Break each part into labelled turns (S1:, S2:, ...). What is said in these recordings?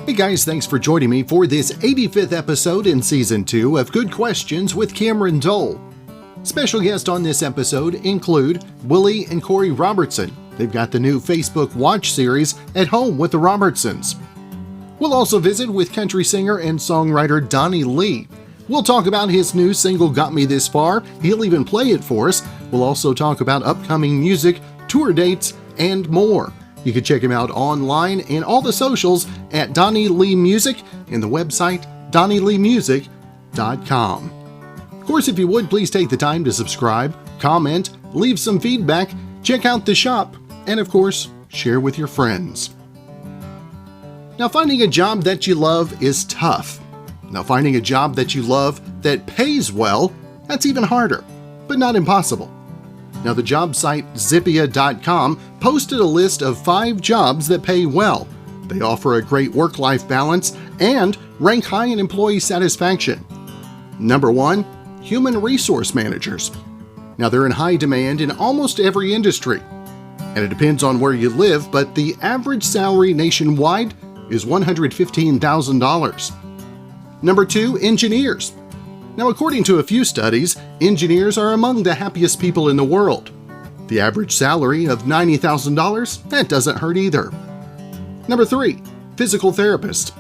S1: Hey guys, thanks for joining me for this 85th episode in Season 2 of Good Questions with Cameron Dole. Special guests on this episode include Willie and Korie Robertson. They've got the new Facebook Watch series At Home with the Robertsons. We'll also visit with country singer and songwriter Donny Lee. We'll talk about his new single Got Me This Far. He'll even play it for us. We'll also talk about upcoming music, tour dates, and more. You can check him out online and all the socials at Donny Lee Music and the website DonnyLeeMusic.com. Of course, if you would, please take the time to subscribe, comment, leave some feedback, check out the shop, and of course, share with your friends. Now, finding a job that you love is tough. Now, finding a job that you love that pays well, that's even harder, but not impossible. Now, the job site Zippia.com posted a list of 5 jobs that pay well. They offer a great work-life balance and rank high in employee satisfaction. Number 1, human resource managers. Now, they're in high demand in almost every industry. And it depends on where you live, but the average salary nationwide is $115,000. Number 2, engineers. Now, according to a few studies, engineers are among the happiest people in the world. The average salary of $90,000, that doesn't hurt either. Number 3, physical therapist.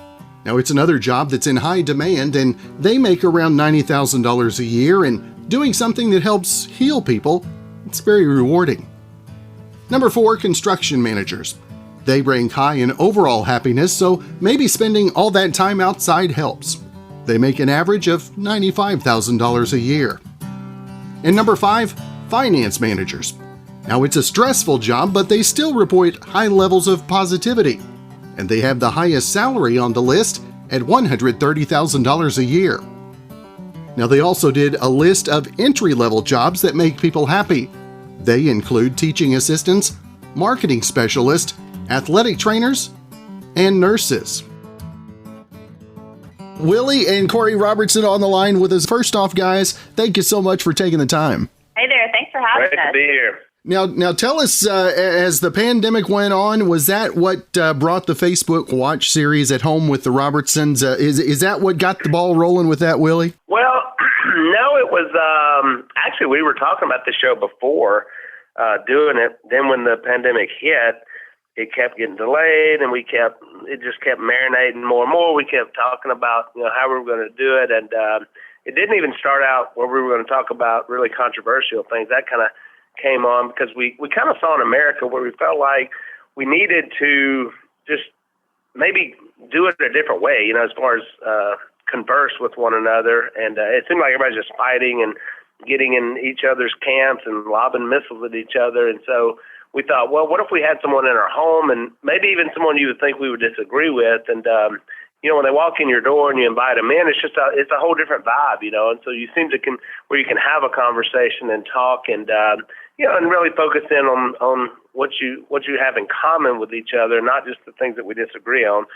S1: Now, it's another job that's in high demand, and they make around $90,000 a year, and doing something that helps heal people, it's very rewarding. Number 4, construction managers. They rank high in overall happiness, so maybe spending all that time outside helps. They make an average of $95,000 a year. And number 5, finance managers. Now, it's a stressful job, but they still report high levels of positivity. And they have the highest salary on the list at $130,000 a year. Now, they also did a list of entry-level jobs that make people happy. They include teaching assistants, marketing specialists, athletic trainers, and nurses. Willie and Korie Robertson on the line with us. First off, guys, thank you so much for taking the time.
S2: Hey there, thanks for having us.
S3: Great to be here.
S1: Now tell us, as the pandemic went on, was that what brought the Facebook Watch series At Home with the Robertsons? Is that what got the ball rolling with that, Willie?
S3: Well, no, it was actually we were talking about the show before doing it. Then when the pandemic hit, it kept getting delayed, and it just kept marinating more and more. We kept talking about how we were going to do it, and it didn't even start out where we were going to talk about really controversial things. That kind of came on because we kind of saw in America where we felt like we needed to just maybe do it a different way, as far as converse with one another. And it seemed like everybody's just fighting and getting in each other's camps and lobbing missiles at each other. And so we thought, well, what if we had someone in our home, and maybe even someone you would think we would disagree with, and when they walk in your door and you invite them in, it's a whole different vibe, and so you seem to where you can have a conversation and talk and and really focus in on what you have in common with each other, not just the things that we disagree on.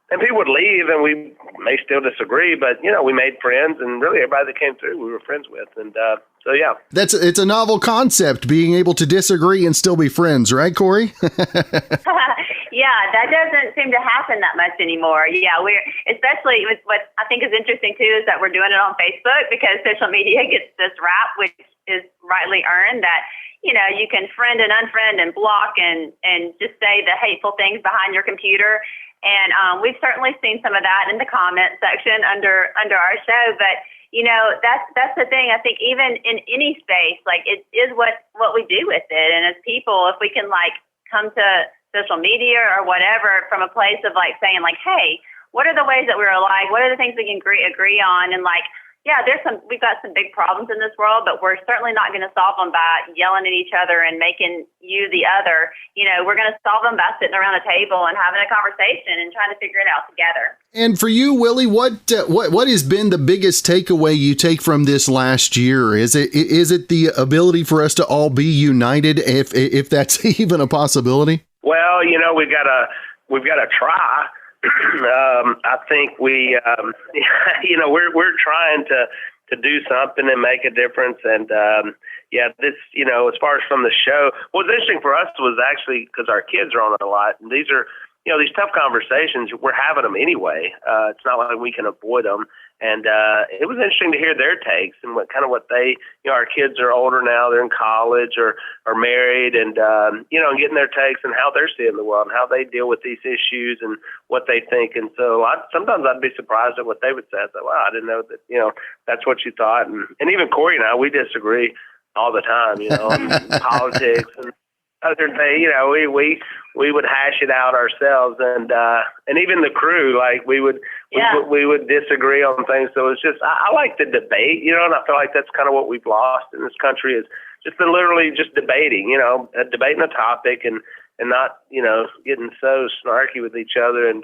S3: And people would leave, and we may still disagree, but we made friends, and really everybody that came through we were friends with, and so yeah.
S1: It's a novel concept, being able to disagree and still be friends, right, Korie?
S2: Yeah, that doesn't seem to happen that much anymore. Yeah, especially with what I think is interesting too is that we're doing it on Facebook, because social media gets this rap, which is rightly earned, that you can friend and unfriend and block and just say the hateful things behind your computer. And we've certainly seen some of that in the comment section under our show. But, that's the thing. I think even in any space, like, it is what we do with it. And as people, if we can, come to social media or whatever from a place of, saying, hey, what are the ways that we're alike? What are the things we can agree on? And, yeah, we've got some big problems in this world, but we're certainly not going to solve them by yelling at each other and making you the other. We're going to solve them by sitting around a table and having a conversation and trying to figure it out together.
S1: And for you, Willie, what has been the biggest takeaway you take from this last year? Is it the ability for us to all be united, if that's even a possibility?
S3: Well, we've got to try. I think we're trying to do something and make a difference. And, yeah, this, as far as from the show, what's interesting for us was actually because our kids are on it a lot, and these are, these tough conversations, we're having them anyway. It's not like we can avoid them. And it was interesting to hear their takes and what they, our kids are older now, they're in college or are married, and, getting their takes and how they're seeing the world and how they deal with these issues and what they think. And so sometimes I'd be surprised at what they would say. I'd say, wow, I didn't know that, that's what you thought. And even Korie and I, we disagree all the time, on politics and other things. We would hash it out ourselves, and even the crew, like we would disagree on things. So it's just I like the debate, and I feel like that's kind of what we've lost in this country is just literally just debating, debating a topic and not, getting so snarky with each other and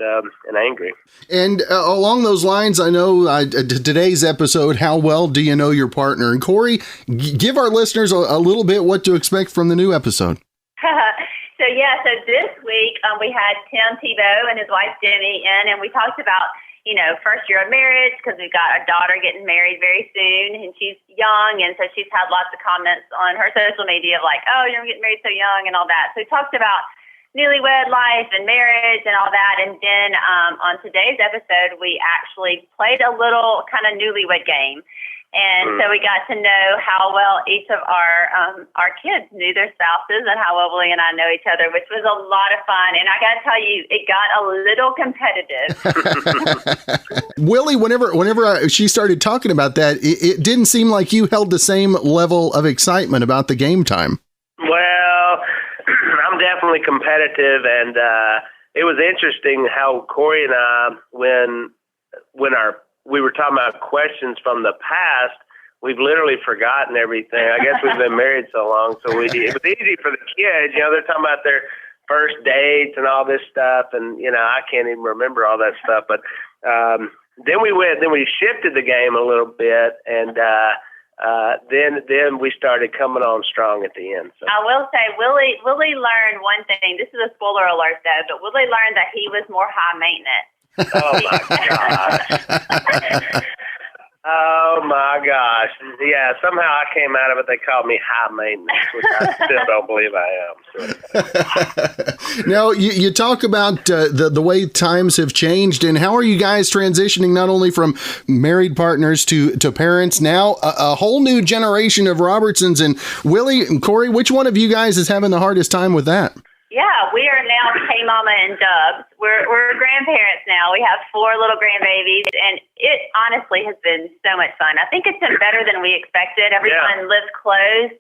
S3: angry.
S1: And along those lines, I know today's episode, How Well Do You Know Your Partner? And Korie, give our listeners a little bit what to expect from the new episode.
S2: So this week we had Tim Tebow and his wife Demi in, and we talked about, first year of marriage, because we've got our daughter getting married very soon, and she's young, and so she's had lots of comments on her social media of like, oh, you're getting married so young and all that. So we talked about newlywed life and marriage and all that, and then on today's episode we actually played a little kind of newlywed game. And so we got to know how well each of our kids knew their spouses and how well Willie and I know each other, which was a lot of fun. And I got to tell you, it got a little competitive.
S1: Willie, whenever she started talking about that, it didn't seem like you held the same level of excitement about the game time.
S3: Well, I'm definitely competitive, and it was interesting how Korie and I, when we were talking about questions from the past, we've literally forgotten everything. I guess we've been married so long, so it was easy for the kids. They're talking about their first dates and all this stuff, and I can't even remember all that stuff. But then we shifted the game a little bit, and then we started coming on strong at the end. So.
S2: I will say, Willie learned one thing. This is a spoiler alert, though, but Willie learned that he was more high maintenance.
S3: Oh my gosh. Oh my gosh. Yeah, somehow I came out of it. They called me high maintenance, which I still don't believe I am. So.
S1: Now, you talk about the way times have changed, and how are you guys transitioning not only from married partners to parents, now a whole new generation of Robertsons, and Willie and Korie, which one of you guys is having the hardest time with that?
S2: Yeah, we are now K-Mama and Dubs. We're grandparents now. We have 4 little grandbabies, and it honestly has been so much fun. I think it's been better than we expected. Everyone lives close,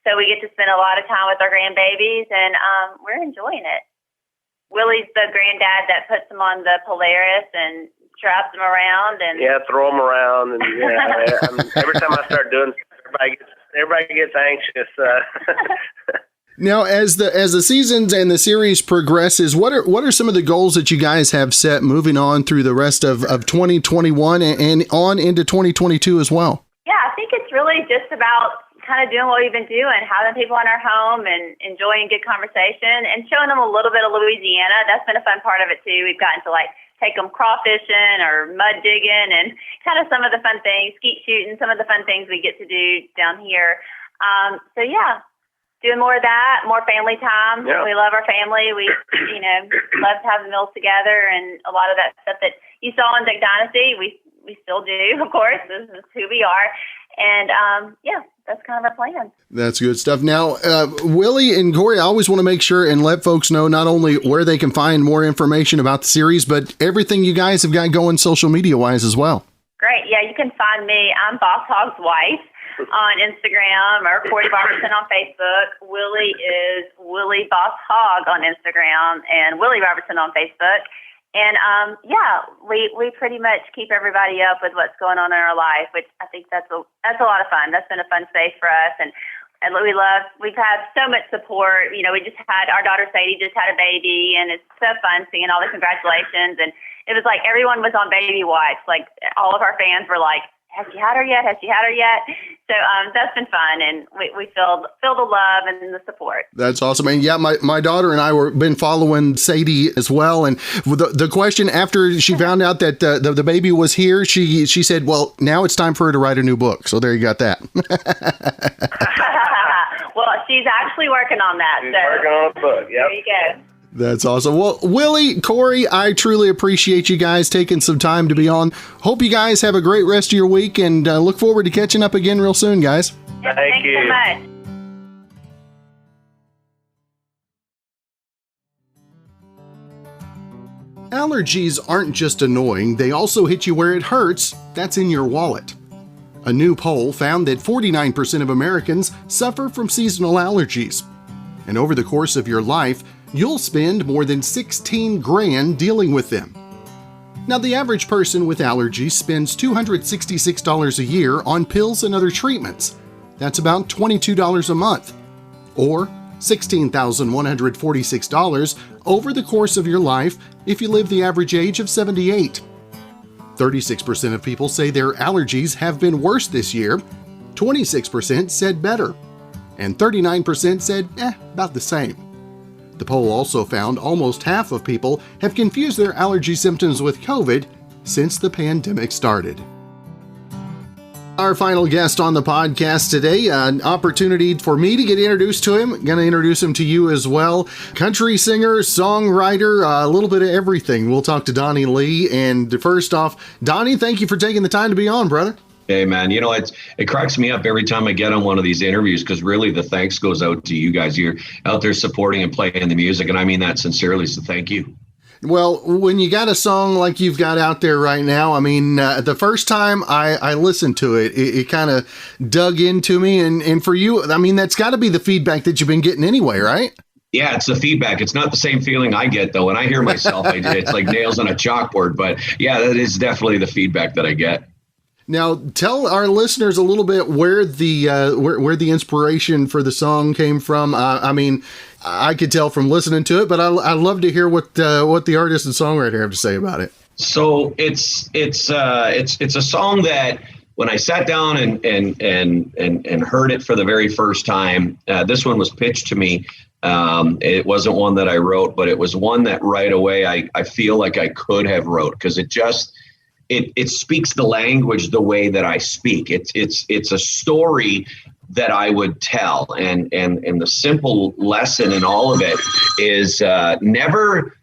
S2: so we get to spend a lot of time with our grandbabies, and we're enjoying it. Willie's the granddad that puts them on the Polaris and straps them around. And
S3: throw them around. And every time I start doing stuff, everybody gets anxious.
S1: Now, as the seasons and the series progresses, what are some of the goals that you guys have set moving on through the rest of 2021 and on into 2022 as well?
S2: Yeah, I think it's really just about kind of doing what we've been doing, having people in our home and enjoying good conversation and showing them a little bit of Louisiana. That's been a fun part of it too. We've gotten to take them crawfishing or mud digging and kind of some of the fun things, skeet shooting, some of the fun things we get to do down here. Doing more of that, more family time. Yeah. We love our family. We, love to have the meals together, and a lot of that stuff that you saw in Duck Dynasty, we still do, of course. This is who we are. And, that's kind of our plan.
S1: That's good stuff. Now, Willie and Korie, I always want to make sure and let folks know not only where they can find more information about the series, but everything you guys have got going social media-wise as well.
S2: Great. Yeah, you can find me. I'm Boss Hogg's wife on Instagram, or Korie Robertson on Facebook. Willie is Willie Boss Hogg on Instagram, and Willie Robertson on Facebook. And we pretty much keep everybody up with what's going on in our life, which I think that's a lot of fun. That's been a fun space for us, and we've had so much support. We just had our daughter Sadie just had a baby, and it's so fun seeing all the congratulations. And it was like everyone was on baby watch. Like all of our fans were like, has she had her yet? Has she had her yet? So that's been fun, and we feel the love and the support.
S1: That's awesome. And yeah, my daughter and I been following Sadie as well. And the question after she found out that the baby was here, she said, well, now it's time for her to write a new book. So there you got that.
S2: Well, she's actually working on that.
S3: She's working on a book. Yep.
S2: There you go.
S1: That's awesome. Well, Willie, Korie, I truly appreciate you guys taking some time to be on. Hope you guys have a great rest of your week, and look forward to catching up again real soon, guys.
S3: Thank you
S2: so much.
S1: Allergies aren't just annoying, they also hit you where it hurts. That's in your wallet. A new poll found that 49% of Americans suffer from seasonal allergies. And over the course of your life, you'll spend more than 16 grand dealing with them. Now, the average person with allergies spends $266 a year on pills and other treatments. That's about $22 a month, or $16,146 over the course of your life if you live the average age of 78. 36% of people say their allergies have been worse this year, 26% said better, and 39% said, about the same. The poll also found almost half of people have confused their allergy symptoms with COVID since the pandemic started. Our final guest on the podcast today, an opportunity for me to get introduced to him. Going to introduce him to you as well. Country singer, songwriter, a little bit of everything. We'll talk to Donny Lee. And first off, Donny, thank you for taking the time to be on, brother.
S4: Hey, man, it cracks me up every time I get on one of these interviews, because really the thanks goes out to you guys. You're out there supporting and playing the music, and I mean that sincerely, so thank you.
S1: Well, when you got a song like you've got out there right now, I mean, the first time I listened to it, it kind of dug into me. And for you, I mean, that's got to be the feedback that you've been getting anyway, right?
S4: Yeah, it's the feedback. It's not the same feeling I get, though. When I hear myself, it's like nails on a chalkboard. But yeah, that is definitely the feedback that I get.
S1: Now, tell our listeners a little bit where the inspiration for the song came from. I mean, I could tell from listening to it, but I'd love to hear what the artist and songwriter have to say about it.
S4: So it's a song that when I sat down and heard it for the very first time, this one was pitched to me. It wasn't one that I wrote, but it was one that right away I feel like I could have wrote, because it speaks the language the way that I speak. It's a story that I would tell, and the simple lesson in all of it is never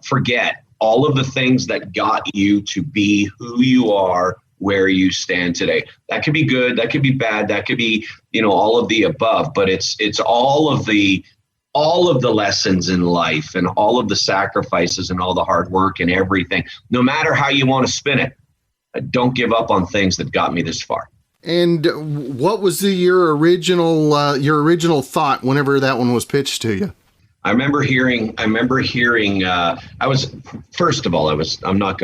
S4: forget all of the things that got you to be who you are, where you stand today. That could be good, that could be bad, that could be all of the above, but it's all of the lessons in life and all of the sacrifices and all the hard work and everything, no matter how you want to spin it. Don't give up on things that got me this far.
S1: And what was your original thought whenever that one was pitched to you?
S4: I'm not going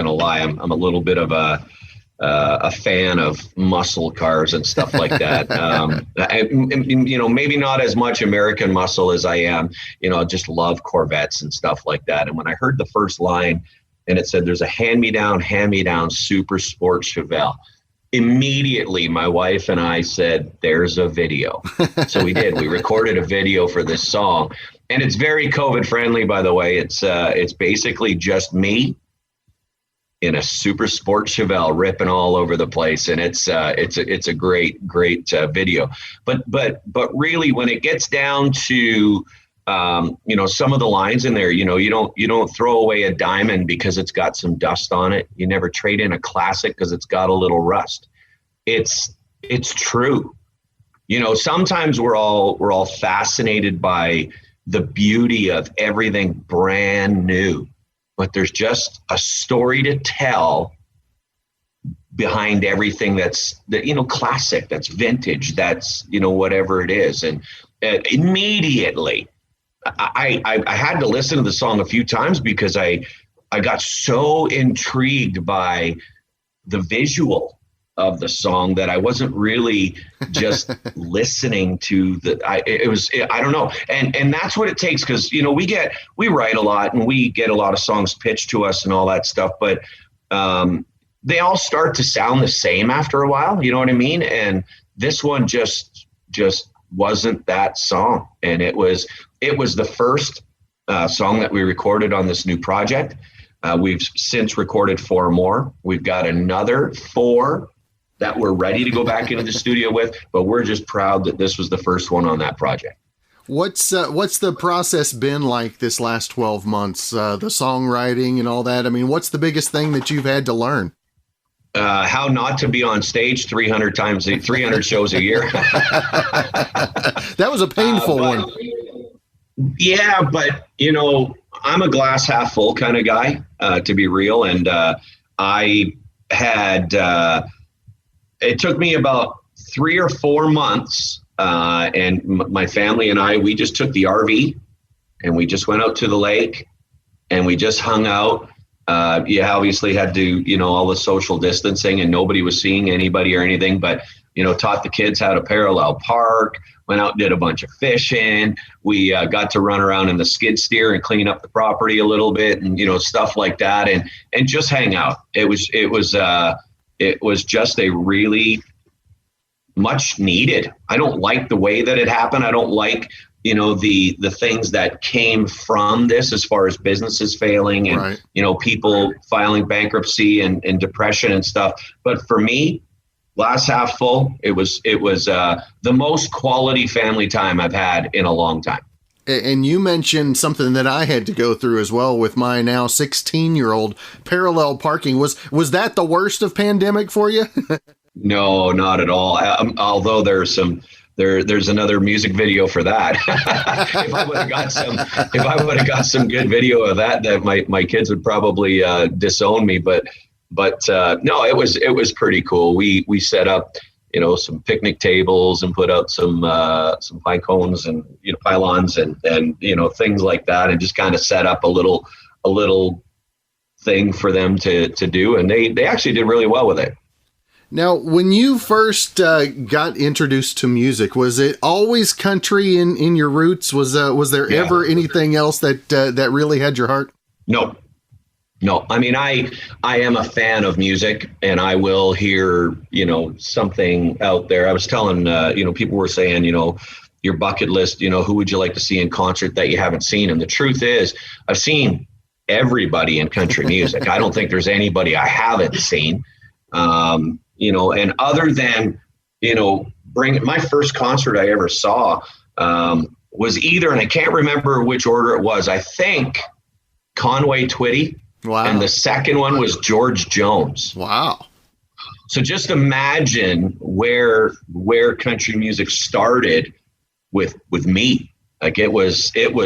S4: to lie. I'm a little bit of a fan of muscle cars and stuff like that. Maybe not as much American muscle as I am, just love Corvettes and stuff like that. And when I heard the first line and it said, there's a hand-me-down super sport Chevelle, immediately my wife and I said, there's a video. So we did. We recorded a video for this song, and it's very COVID friendly, by the way. It's basically just me in a super sport Chevelle ripping all over the place. And it's a great video, but really when it gets down to, some of the lines in there, you don't throw away a diamond because it's got some dust on it. You never trade in a classic because it's got a little rust. It's true. Sometimes we're all fascinated by the beauty of everything brand new, but there's just a story to tell behind everything that's classic, that's vintage, that's, whatever it is. And immediately I had to listen to the song a few times because I got so intrigued by the visual of the song that I wasn't really just listening to I don't know. And that's what it takes. Cause we write a lot and we get a lot of songs pitched to us and all that stuff. But, they all start to sound the same after a while. You know what I mean? And this one just wasn't that song. And it was the first song that we recorded on this new project. We've since recorded 4 more. We've got another 4 that we're ready to go back into the studio with, but we're just proud that this was the first one on that project.
S1: What's the process been like this last 12 months? The songwriting and all that. I mean, what's the biggest thing that you've had to learn?
S4: How not to be on stage 300 shows a year.
S1: That was a painful one.
S4: Yeah, but I'm a glass half full kind of guy, to be real. And I had, it took me about 3 or 4 months, and my family and I, we just took the RV and we just went out to the lake and we just hung out. You obviously had to, all the social distancing, and nobody was seeing anybody or anything, but, taught the kids how to parallel park, went out and did a bunch of fishing. We got to run around in the skid steer and clean up the property a little bit, and, stuff like that, and just hang out. It was just a really much needed. I don't like the way that it happened. I don't like, the things that came from this as far as businesses failing and,
S1: right.
S4: People filing bankruptcy and depression and stuff. But for me, glass half full, it was the most quality family time I've had in a long time.
S1: And you mentioned something that I had to go through as well with my now 16-year-old, parallel parking. Was that the worst of pandemic for you?
S4: No, not at all. Although there's another music video for that. If I would have got some good video of that my kids would probably disown me. But no, it was pretty cool. We set up, some picnic tables and put out some pine cones and, pylons and things like that, and just kind of set up a little thing for them to do. And they actually did really well with it.
S1: Now, when you first got introduced to music, was it always country in your roots? Was there ever anything else that really had your heart?
S4: No. I mean, I am a fan of music, and I will hear, something out there. I was telling, people were saying, your bucket list, who would you like to see in concert that you haven't seen? And the truth is, I've seen everybody in country music. I don't think there's anybody I haven't seen. And other than, my first concert I ever saw was either, and I can't remember which order it was, I think Conway Twitty.
S1: Wow.
S4: And the second one was George Jones.
S1: Wow.
S4: So just imagine where country music started with me. Like it was right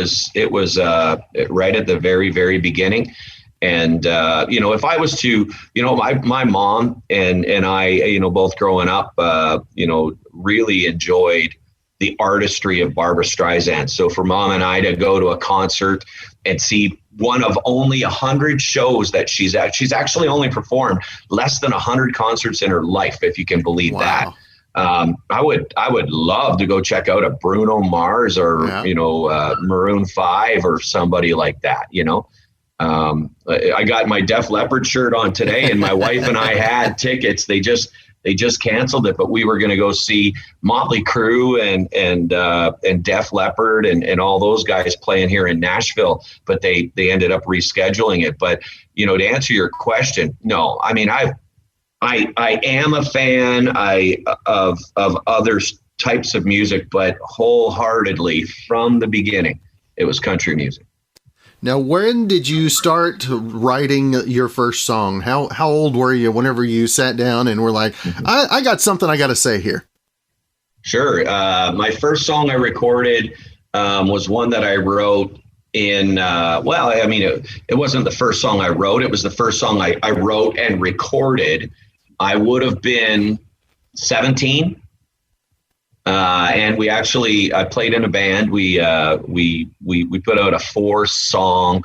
S4: at the very, very beginning. And, if I was to, my mom and I, both growing up, really enjoyed the artistry of Barbra Streisand. So for Mom and I to go to a concert and see one of only 100 shows that she's actually only performed less than 100 concerts in her life, if you can believe that. I would love to go check out a Bruno Mars or, Maroon 5 or somebody like that, I got my Def Leppard shirt on today, and my wife and I had tickets. They just canceled it, but we were going to go see Motley Crue and Def Leppard and all those guys playing here in Nashville, but they ended up rescheduling it. But to answer your question, no. I mean, I am a fan of other types of music, but wholeheartedly from the beginning, it was country music.
S1: Now, when did you start writing your first song? How old were you whenever you sat down and were like, I got something I got to say here?
S4: Sure. My first song I recorded was one that I wrote in, it wasn't the first song I wrote. It was the first song I wrote and recorded. I would have been 17. And I played in a band. We put out a 4-song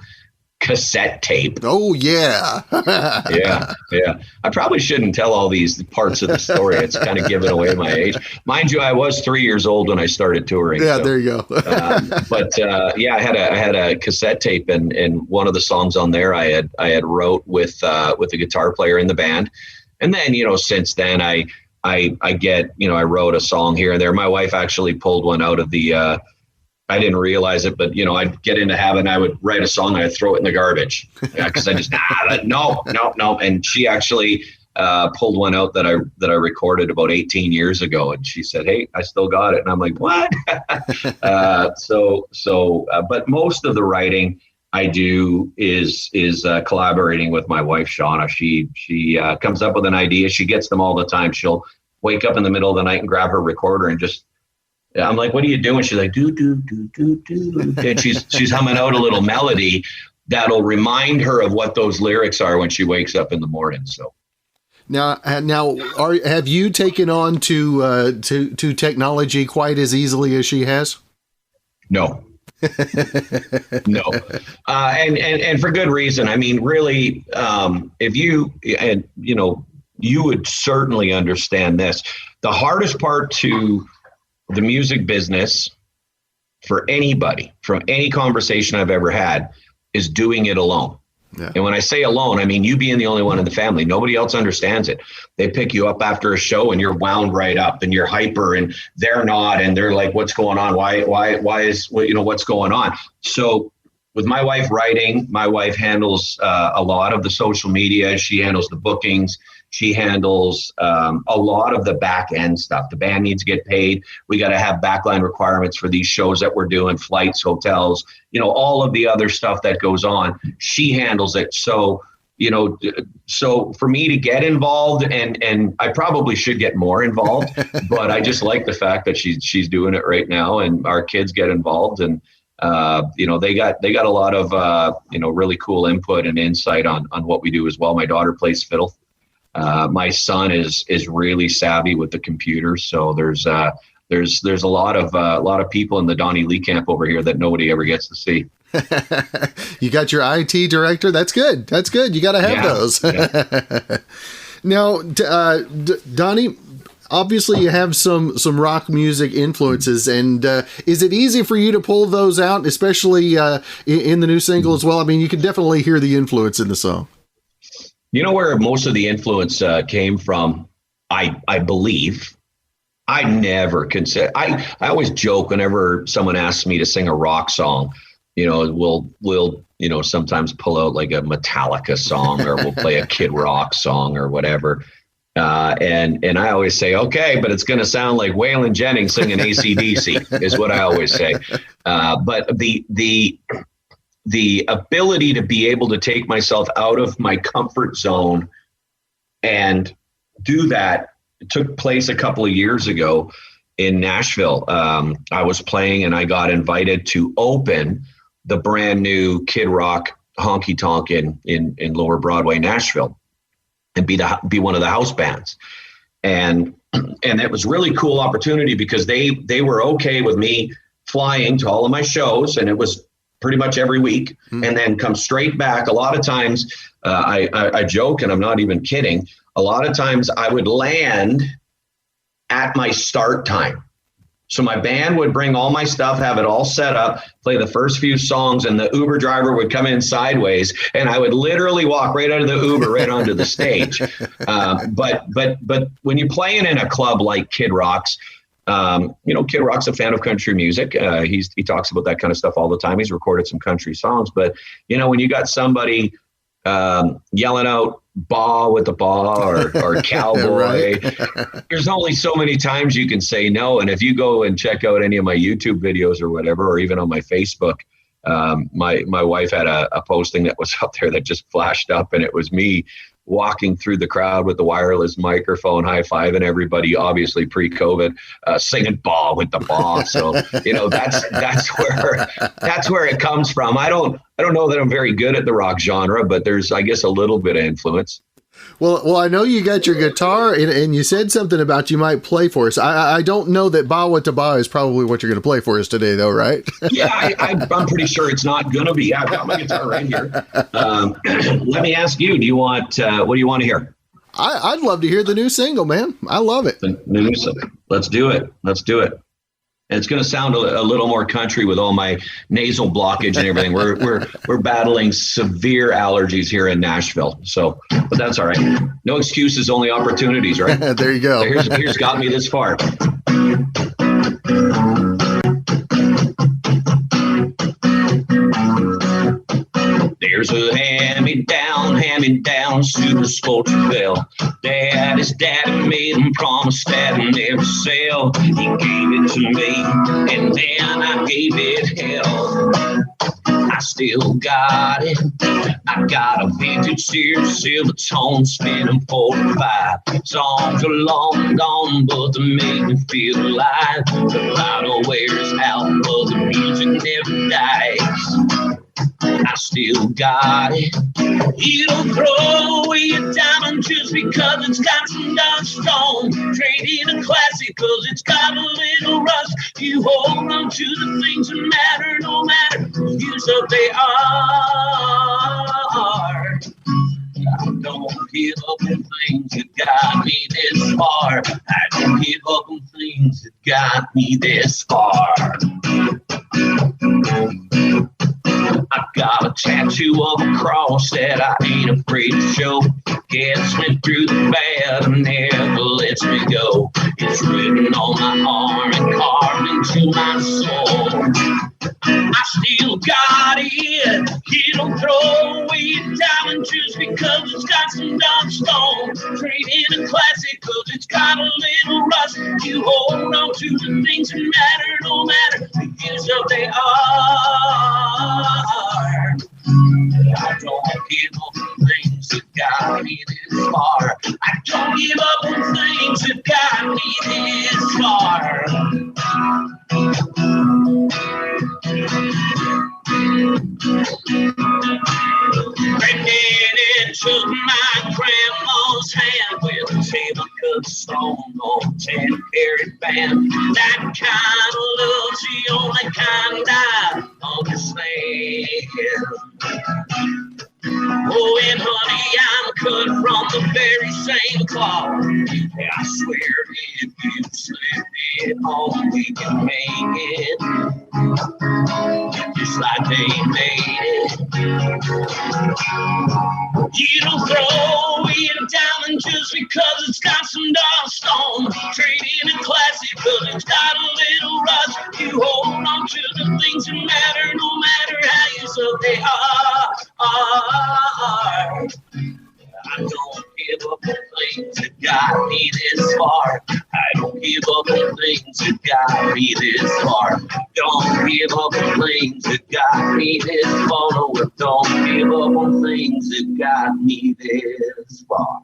S4: cassette tape.
S1: Oh, yeah.
S4: Yeah. I probably shouldn't tell all these parts of the story. It's kind of giving away my age. Mind you, I was 3 years old when I started touring.
S1: Yeah, so, there you go.
S4: I had a cassette tape, and one of the songs on there I had wrote with a guitar player in the band. And then, since then I get, I wrote a song here and there. My wife actually pulled one out of the I didn't realize it, but I'd get into habit and I would write a song and I'd throw it in the garbage because I just no. And she actually pulled one out that I recorded about 18 years ago, and she said, "Hey, I still got it." And I'm like, "What?" But most of the writing I do is collaborating with my wife, Shauna. She comes up with an idea. She gets them all the time. She'll wake up in the middle of the night and grab her recorder and just. I'm like, "What are you doing?" She's like, do, do, do, do, do. And she's humming out a little melody that'll remind her of what those lyrics are when she wakes up in the morning. So
S1: now, have you taken on to technology quite as easily as she has?
S4: No. No. And for good reason. I mean, really, if you would certainly understand this. The hardest part to the music business for anybody, from any conversation I've ever had, is doing it alone. Yeah. And when I say alone, I mean you being the only one in the family. Nobody else understands it. They pick you up after a show and you're wound right up and you're hyper and they're not, and they're like, "What's going on? Why is what's going on?" So with my wife writing, my wife handles a lot of the social media. She handles the bookings. She handles a lot of the back end stuff. The band needs to get paid. We got to have backline requirements for these shows that we're doing, flights, hotels, all of the other stuff that goes on. She handles it. So, so for me to get involved, and I probably should get more involved, but I just like the fact that she's doing it right now, and our kids get involved, and they got a lot of really cool input and insight on what we do as well. My daughter plays fiddle. My son is really savvy with the computer, so there's a lot of people in the Donny Lee camp over here that nobody ever gets to see.
S1: You got your IT director. That's good. You got to have those. Yeah. Now, Donny, obviously you have some rock music influences, and is it easy for you to pull those out, especially in the new single as well? I mean, you can definitely hear the influence in the song.
S4: Where most of the influence came from, I believe. I never consider. I always joke whenever someone asks me to sing a rock song. We'll sometimes pull out like a Metallica song, or we'll play a Kid Rock song or whatever. And I always say, okay, but it's going to sound like Waylon Jennings singing AC/DC is what I always say. But the ability to be able to take myself out of my comfort zone and do that took place a couple of years ago in Nashville. I was playing and I got invited to open the brand new Kid Rock honky tonk in Lower Broadway, Nashville, and be one of the house bands. And it was really cool opportunity because they were okay with me flying to all of my shows, and it was pretty much every week, and then come straight back. A lot of times, I joke, and I'm not even kidding, a lot of times I would land at my start time. So my band would bring all my stuff, have it all set up, play the first few songs, and the Uber driver would come in sideways, and I would literally walk right out of the Uber right onto the stage. But when you're playing in a club like Kid Rock's, Kid Rock's a fan of country music. He talks about that kind of stuff all the time. He's recorded some country songs, but when you got somebody yelling out "Ba" with the ba or cowboy, there's only so many times you can say no. And if you go and check out any of my YouTube videos or whatever, or even on my Facebook, my wife had a posting that was up there that just flashed up, and it was me walking through the crowd with the wireless microphone, high-fiving everybody, obviously pre-COVID, singing "Ba" with the ba. So, that's where it comes from. I don't know that I'm very good at the rock genre, but there's, I guess, a little bit of influence.
S1: Well, I know you got your guitar, and you said something about you might play for us. I don't know that Bawa to Ba is probably what you're going to play for us today, though, right?
S4: Yeah, I'm pretty sure it's not going to be. I've got my guitar right here. Let me ask you, what do you want to hear?
S1: I'd love to hear the new single, man. I love it.
S4: The new single. Let's do it. And it's going to sound a little more country with all my nasal blockage and everything. We're battling severe allergies here in Nashville. So, but that's all right. No excuses, only opportunities, right?
S1: There you go.
S4: So here's got me this far. There's a hand-me-down, super sports bell. His daddy made him promise that he'd never sell. He gave it to me, and then I gave it hell. I still got it. I got a vintage Sears silver tone spinning 45. Songs are long gone, but they make me feel alive. The bottle wears out, but the music never dies. I still got it. You don't throw away your diamond just because it's got some dark stone. Trade in a classic because it's got a little rust. You hold on to the things that matter, no matter whose use of they are. I don't give up on things that got me this far. I don't give up on things that got me this far. I got a tattoo of a cross that I ain't afraid to show. Gets me through the bad and never lets me go. It's written on my arm and carved into my soul. I still got it. You don't throw away your diamond just because it's got some dark stone. Trade in a classic because it's got a little rust. You hold on to the things that matter, no matter the use of they are. I don't give up on things that got me this far. I don't give up on things that got me this far. Breaking into my grandma's hand with a table cut stone on 10-carat band. That kind of love's the only kind I understand. Oh, and honey, I'm cut from the very same cloth. And I swear if you slip it on, we can make it just like they made it. You don't throw away a diamond just because it's got some dark stone. Trade in a classic because it's got a little rust. You hold on to the things that matter, no matter how you so they are. I don't give up on things that got me this far. I don't give up on things that got me this far. Don't give up on things that got me this far. No, don't give up on things that got me this far.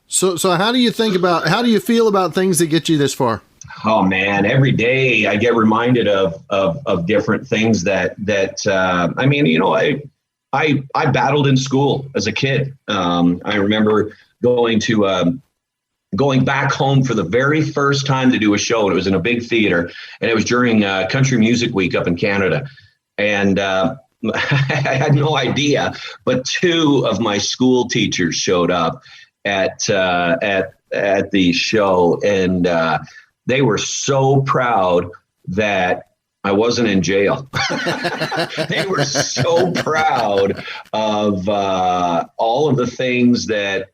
S1: So how do you feel about things that get you this far?
S4: Oh man, every day I get reminded of different things that I mean, you know, I battled in school as a kid. I remember going back home for the very first time to do a show. And it was in a big theater, and it was during Country Music Week up in Canada. And I had no idea, but two of my school teachers showed up at the show, and they were so proud that I wasn't in jail. They were so proud of all of the things that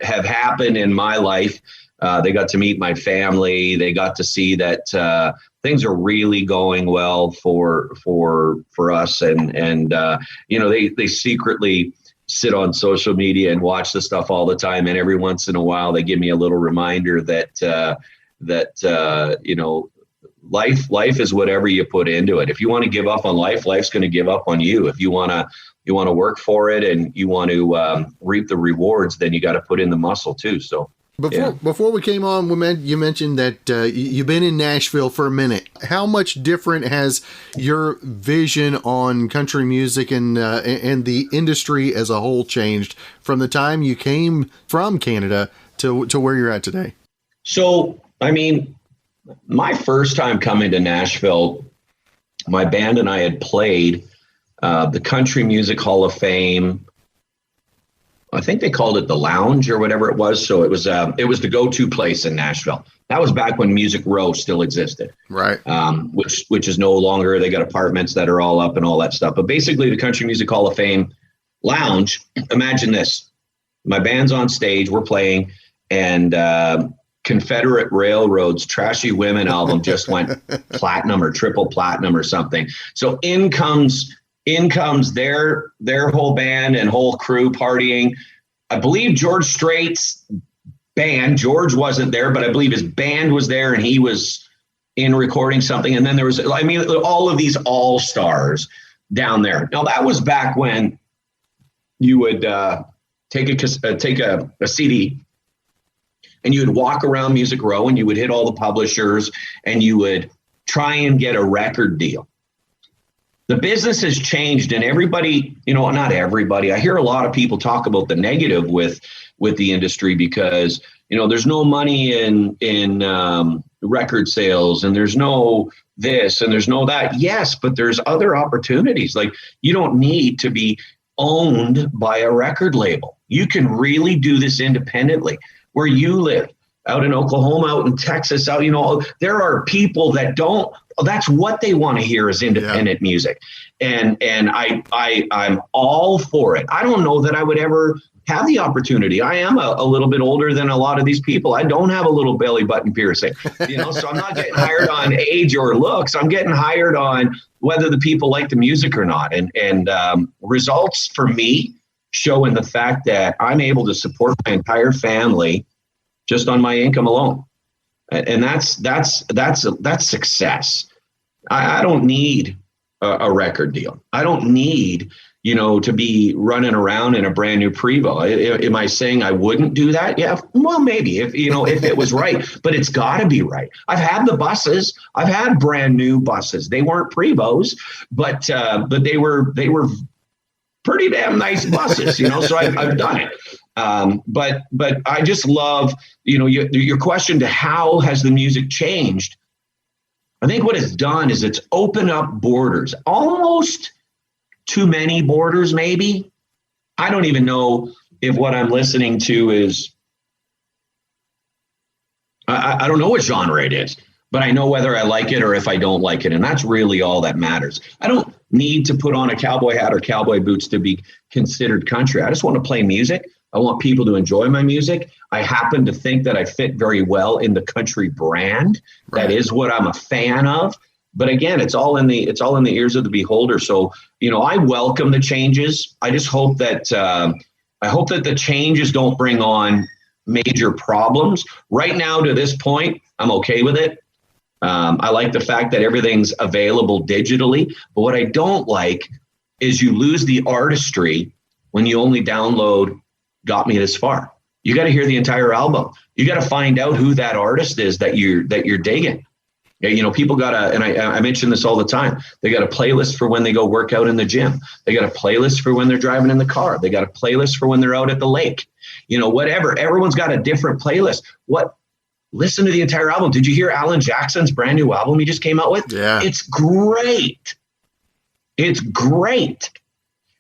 S4: have happened in my life. They got to meet my family. They got to see that things are really going well for us. And you know, they secretly sit on social media and watch the stuff all the time. And every once in a while, they give me a little reminder that you know, life is whatever you put into it. If you want to give up on life, life's going to give up on you. If you want to work for it and you want to reap the rewards, then you got to put in the muscle too. So
S1: Before we came on, you mentioned that you've been in Nashville for a minute. How much different has your vision on country music and the industry as a whole changed from the time you came from Canada to where you're at today?
S4: So, I mean, my first time coming to Nashville, my band and I had played the Country Music Hall of Fame. I think they called it the Lounge or whatever it was. So it was the go-to place in Nashville. That was back when Music Row still existed,
S1: right?
S4: Which is no longer. They got apartments that are all up and all that stuff. But basically, the Country Music Hall of Fame Lounge. Imagine this: my band's on stage, we're playing, and Confederate Railroad's Trashy Women album just went platinum or triple platinum or something. So in comes their whole band and whole crew partying. I believe George Strait's band, George wasn't there, but I believe his band was there and he was in recording something. And then there was, I mean, all of these all-stars down there. Now that was back when you would take a CD and you would walk around Music Row and you would hit all the publishers and you would try and get a record deal. The business has changed, and everybody, not everybody. I hear a lot of people talk about the negative with the industry because, there's no money in record sales, and there's no this and there's no that. Yes, but there's other opportunities. Like, you don't need to be owned by a record label. You can really do this independently. Where you live, out in Oklahoma, out in Texas, there are people that don't. That's what they want to hear is independent music, and I'm all for it. I don't know that I would ever have the opportunity. I am a little bit older than a lot of these people. I don't have a little belly button piercing, so I'm not getting hired on age or looks. I'm getting hired on whether the people like the music or not, and results for me show in the fact that I'm able to support my entire family just on my income alone. And that's success. I don't need a record deal. I don't need, to be running around in a brand new Prevost. Am I saying I wouldn't do that? Yeah, well, maybe if it was right, but it's got to be right. I've had the buses. I've had brand new buses. They weren't Prevosts, but they were pretty damn nice buses, so I've done it. But I just love, your question to how has the music changed? I think what it's done is it's opened up borders, almost too many borders, maybe. I don't even know if what I'm listening to is, I don't know what genre it is, but I know whether I like it or if I don't like it. And that's really all that matters. I don't need to put on a cowboy hat or cowboy boots to be considered country. I just want to play music. I want people to enjoy my music. I happen to think that I fit very well in the country brand. Right. That is what I'm a fan of. But again, it's all in the ears of the beholder. So, I welcome the changes. I just hope that the changes don't bring on major problems. Right now, to this point, I'm okay with it. I like the fact that everything's available digitally. But what I don't like is you lose the artistry when you only download Got Me This Far. You got to hear the entire album. You got to find out who that artist is that you're digging. People got to, and I mention this all the time, they got a playlist for when they go work out in the gym. They got a playlist for when they're driving in the car. They got a playlist for when they're out at the lake. Whatever. Everyone's got a different playlist. Listen to the entire album. Did you hear Alan Jackson's brand new album he just came out with?
S1: Yeah.
S4: It's great. It's great.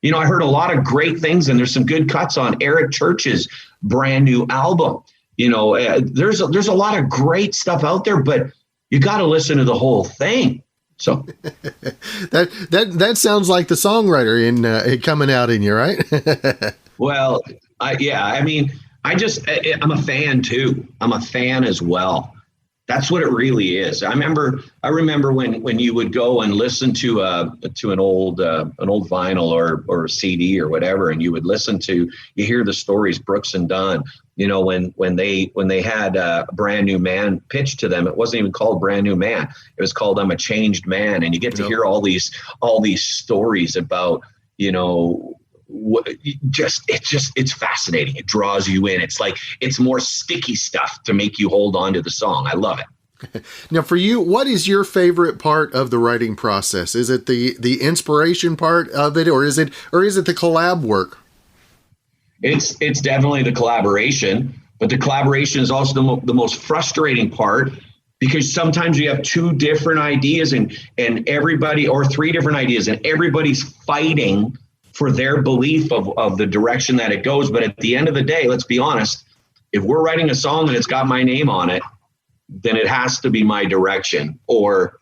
S4: I heard a lot of great things, and there's some good cuts on Eric Church's brand new album. There's a lot of great stuff out there, but you got to listen to the whole thing. So
S1: that sounds like the songwriter in coming out in you, right?
S4: Well, I'm a fan too. I'm a fan as well. That's what it really is. I remember when you would go and listen to an old vinyl or CD or whatever, and you would you hear the stories, Brooks and Dunn, when they had a Brand New Man pitched to them. It wasn't even called Brand New Man. It was called I'm a Changed Man. And you get to hear all these stories about, it's fascinating. It draws you in. It's more sticky stuff to make you hold on to the song. I love it.
S1: Now, for you, what is your favorite part of the writing process? Is it the inspiration part of it, or is it the collab work?
S4: It's definitely the collaboration, but the collaboration is also the most frustrating part, because sometimes you have two different ideas and everybody, or three different ideas, and everybody's fighting for their belief of the direction that it goes. But at the end of the day, let's be honest, if we're writing a song and it's got my name on it, then it has to be my direction, or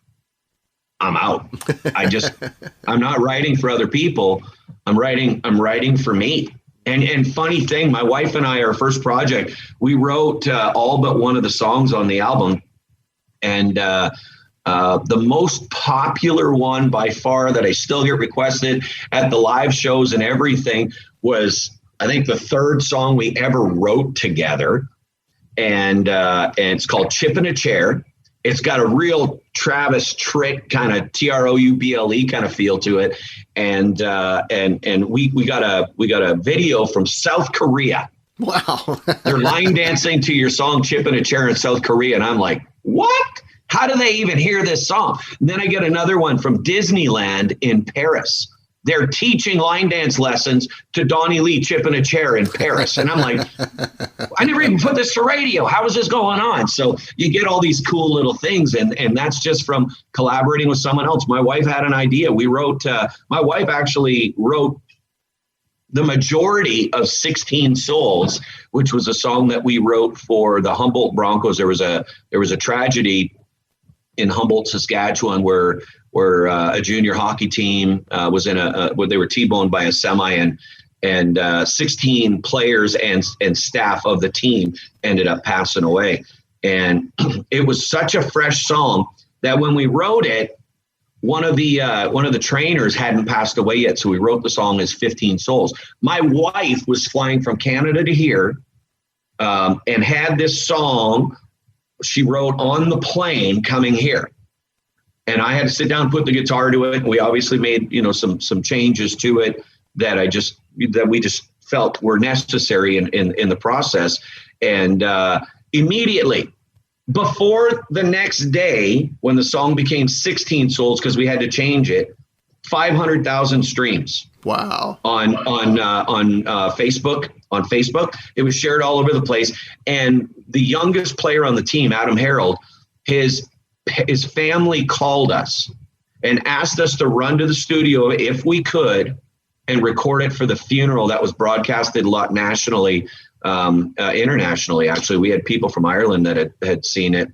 S4: I'm out. I'm not writing for other people. I'm writing for me. And funny thing, my wife and I, our first project, we wrote all but one of the songs on the album. And the most popular one by far that I still get requested at the live shows and everything was, I think, the third song we ever wrote together. And it's called Chip in a Chair. It's got a real Travis Tritt kind of TROUBLE kind of feel to it. And we got a video from South Korea.
S1: Wow.
S4: They're line dancing to your song Chip in a Chair in South Korea. And I'm like, what? How do they even hear this song? And then I get another one from Disneyland in Paris. They're teaching line dance lessons to Donny Lee, Chip in a Chair in Paris. And I'm like, I never even put this to radio. How is this going on? So you get all these cool little things. And that's just from collaborating with someone else. My wife had an idea. My wife actually wrote the majority of 16 Souls, which was a song that we wrote for the Humboldt Broncos. There was a tragedy in Humboldt, Saskatchewan, where a junior hockey team was in where they were T-boned by a semi, and 16 players and staff of the team ended up passing away. And it was such a fresh song that when we wrote it, one of the trainers hadn't passed away yet, so we wrote the song as 15 Souls. My wife was flying from Canada to here and had this song she wrote on the plane coming here. And I had to sit down and put the guitar to it. We obviously made, some changes to it that we just felt were necessary in the process. And immediately before the next day, when the song became 16 Souls, because we had to change it, 500,000 streams.
S1: Wow.
S4: On Facebook. On Facebook, it was shared all over the place. And the youngest player on the team, Adam Harold, his family called us and asked us to run to the studio if we could and record it for the funeral that was broadcasted a lot nationally, internationally. Actually, we had people from Ireland that had seen it.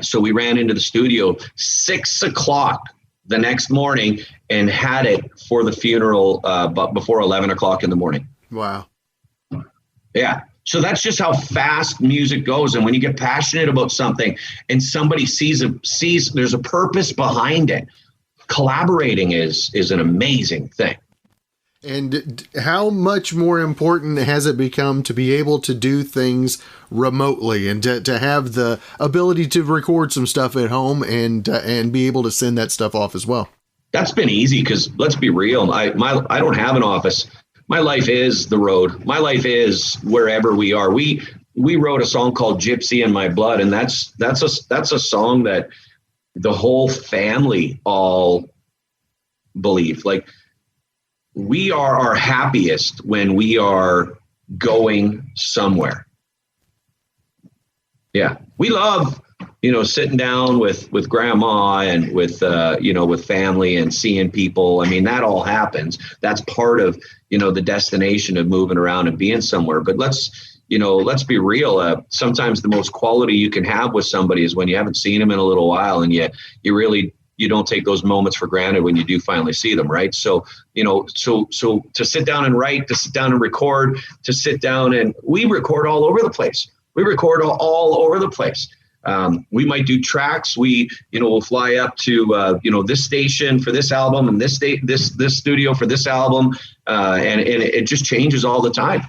S4: So we ran into the studio 6 o'clock the next morning and had it for the funeral, but before 11 o'clock in the morning.
S1: Wow.
S4: Yeah. So that's just how fast music goes. And when you get passionate about something and somebody sees there's a purpose behind it, collaborating is an amazing thing.
S1: And how much more important has it become to be able to do things remotely and to have the ability to record some stuff at home and be able to send that stuff off as well? That's
S4: been easy because let's be real. I don't have an office. My life is the road. My life is wherever we are. We wrote a song called Gypsy in My Blood, and that's a song that the whole family all believe. Like, we are our happiest when we are going somewhere. Yeah, we love sitting down with grandma and with family and seeing people. I mean, that all happens. That's part of the destination of moving around and being somewhere. But let's be real. Sometimes the most quality you can have with somebody is when you haven't seen them in a little while, and you don't take those moments for granted when you do finally see them, right? So to sit down and write, to sit down and record, to sit down and we record all over the place. We record all over the place. We might do tracks. We'll fly up to this station for this album and this studio for this album, and it just changes all the time.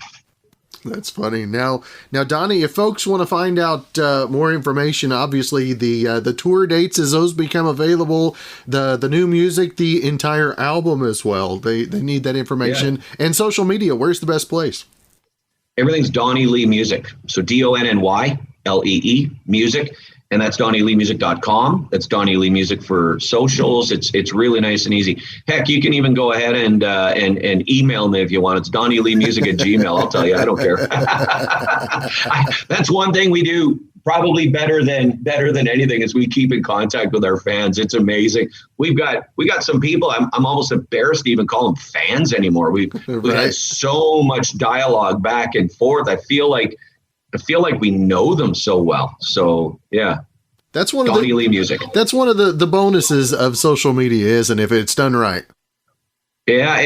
S1: That's funny. Now, Donny, if folks want to find out more information, obviously the tour dates, as those become available, the new music, the entire album as well, they need that information. And social media, where's the best place?
S4: Everything's Donny Lee Music. So DONNYLEE Music. And that's DonnyLeeMusic.com. That's Donny Lee Music for socials. It's really nice and easy. Heck, you can even go ahead and email me if you want. It's DonnyLeeMusic@gmail. I'll tell you, I don't care. That's one thing we do probably better than anything is we keep in contact with our fans. It's amazing. We got some people. I'm almost embarrassed to even call them fans anymore. We've had so much dialogue back and forth. I feel like we know them so well. So yeah,
S1: that's one of
S4: Donny Lee Music.
S1: That's one of the bonuses of social media, isn't it, if it's done right?
S4: Yeah,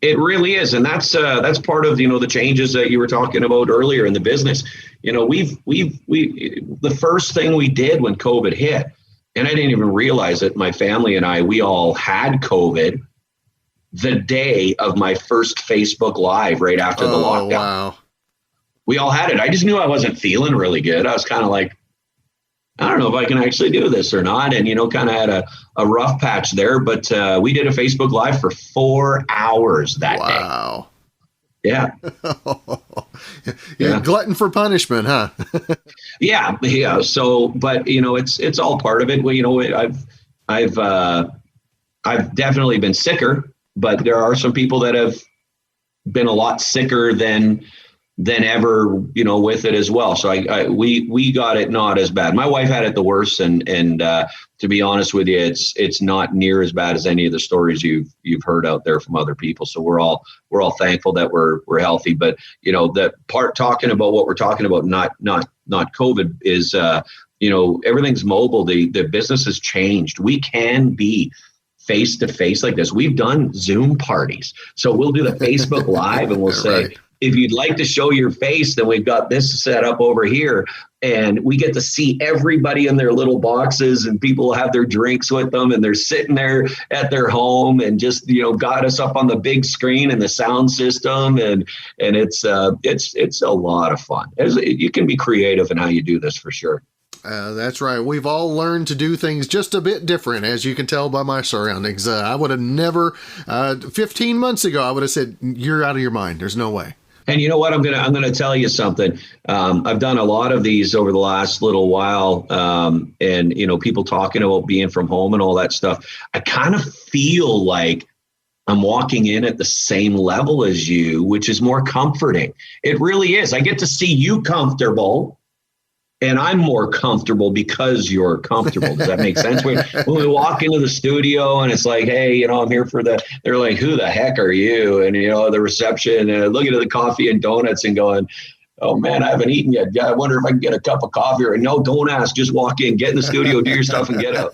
S4: it really is, and that's part of the changes that you were talking about earlier in the business. We the first thing we did when COVID hit, and I didn't even realize it. My family and we all had COVID the day of my first Facebook Live right after the lockdown.
S1: Wow.
S4: We all had it. I just knew I wasn't feeling really good. I was kind of like, I don't know if I can actually do this or not. And, kind of had a rough patch there. But we did a Facebook Live for 4 hours that day.
S1: Wow.
S4: Yeah.
S1: You're glutton for punishment, huh?
S4: Yeah. So, but, it's all part of it. Well, I've definitely been sicker, but there are some people that have been a lot sicker than ever, with it as well. So we got it not as bad. My wife had it the worst, and to be honest with you, it's not near as bad as any of the stories you've heard out there from other people. So we're all thankful that we're healthy. But the part talking about what we're talking about, not COVID, is everything's mobile. The business has changed. We can be face to face like this. We've done Zoom parties, so we'll do the Facebook Live, and we'll say,
S1: right.
S4: If you'd like to show your face, then we've got this set up over here, and we get to see everybody in their little boxes, and people have their drinks with them, and they're sitting there at their home and just, got us up on the big screen and the sound system. And it's a lot of fun. You can be creative in how you do this for sure.
S1: That's right. We've all learned to do things just a bit different, as you can tell by my surroundings. I would have never, 15 months ago, I would have said, you're out of your mind. There's no way.
S4: And you know what? I'm gonna tell you something. I've done a lot of these over the last little while, and people talking about being from home and all that stuff. I kind of feel like I'm walking in at the same level as you, which is more comforting. It really is. I get to see you comfortable, and I'm more comfortable because you're comfortable. Does that make sense? When we walk into the studio and it's like, hey, I'm here for they're like, who the heck are you? And, the reception, looking at the coffee and donuts and going, oh man, I haven't eaten yet. Yeah, I wonder if I can get a cup of coffee. Or no, don't ask. Just walk in, get in the studio, do your stuff, and get out.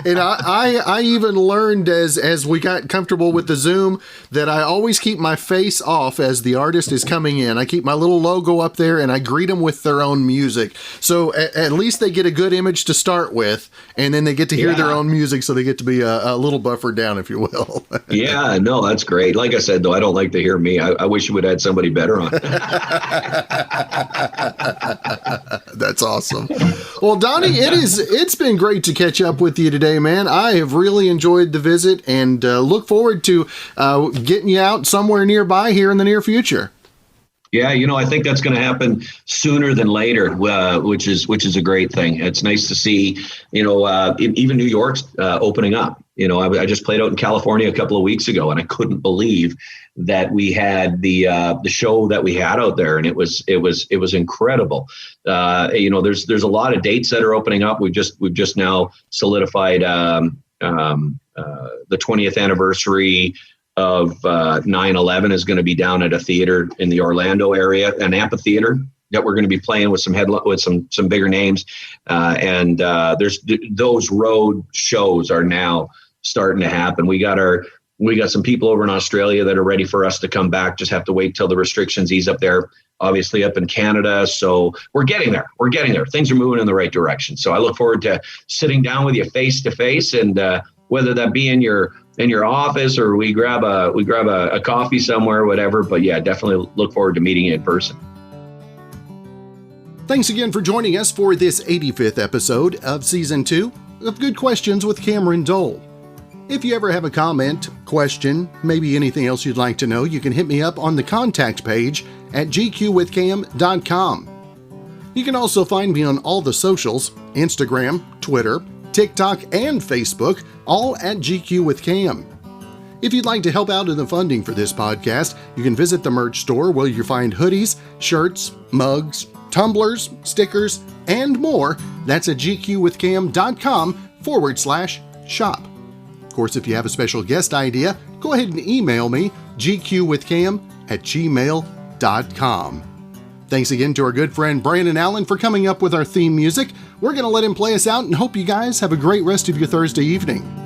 S1: and I even learned as we got comfortable with the Zoom that I always keep my face off as the artist is coming in. I keep my little logo up there, and I greet them with their own music. So at least they get a good image to start with, and then they get to hear their own music, so they get to be a little buffered down, if you will.
S4: Yeah, no, that's great. Like I said, though, I don't like to hear me. I wish you would have had somebody better on.
S1: That's awesome. Well, Donny, it's been great to catch up with you today, man. I have really enjoyed the visit, and look forward to getting you out somewhere nearby here in the near future.
S4: Yeah, I think that's going to happen sooner than later, which is a great thing. It's nice to see, even New York's opening up. I just played out in California a couple of weeks ago, and I couldn't believe that we had the show that we had out there, and it was incredible. There's a lot of dates that are opening up. We've just now solidified the 20th anniversary of 9/11 is going to be down at a theater in the Orlando area, an amphitheater that we're going to be playing with some bigger names, and there's those road shows are now starting to happen. We got some people over in Australia that are ready for us to come back. Just have to wait till the restrictions ease up there. Obviously up in Canada. So we're getting there. Things are moving in the right direction. So I look forward to sitting down with you face to face, and whether that be in your in your office, or we grab a coffee somewhere, whatever. But yeah, definitely look forward to meeting you in person.
S1: Thanks again for joining us for this 85th episode of Season 2 of Good Questions with Cameron Dole. If you ever have a comment, question, maybe anything else you'd like to know, you can hit me up on the contact page at gqwithcam.com. You can also find me on all the socials, Instagram, Twitter, TikTok, and Facebook, all at GQ with Cam. If you'd like to help out in the funding for this podcast, you can visit the merch store where you find hoodies, shirts, mugs, tumblers, stickers, and more. That's at gqwithcam.com/shop. Of course, if you have a special guest idea, go ahead and email me, gqwithcam@gmail.com. Thanks again to our good friend Brandon Allen for coming up with our theme music. We're going to let him play us out and hope you guys have a great rest of your Thursday evening.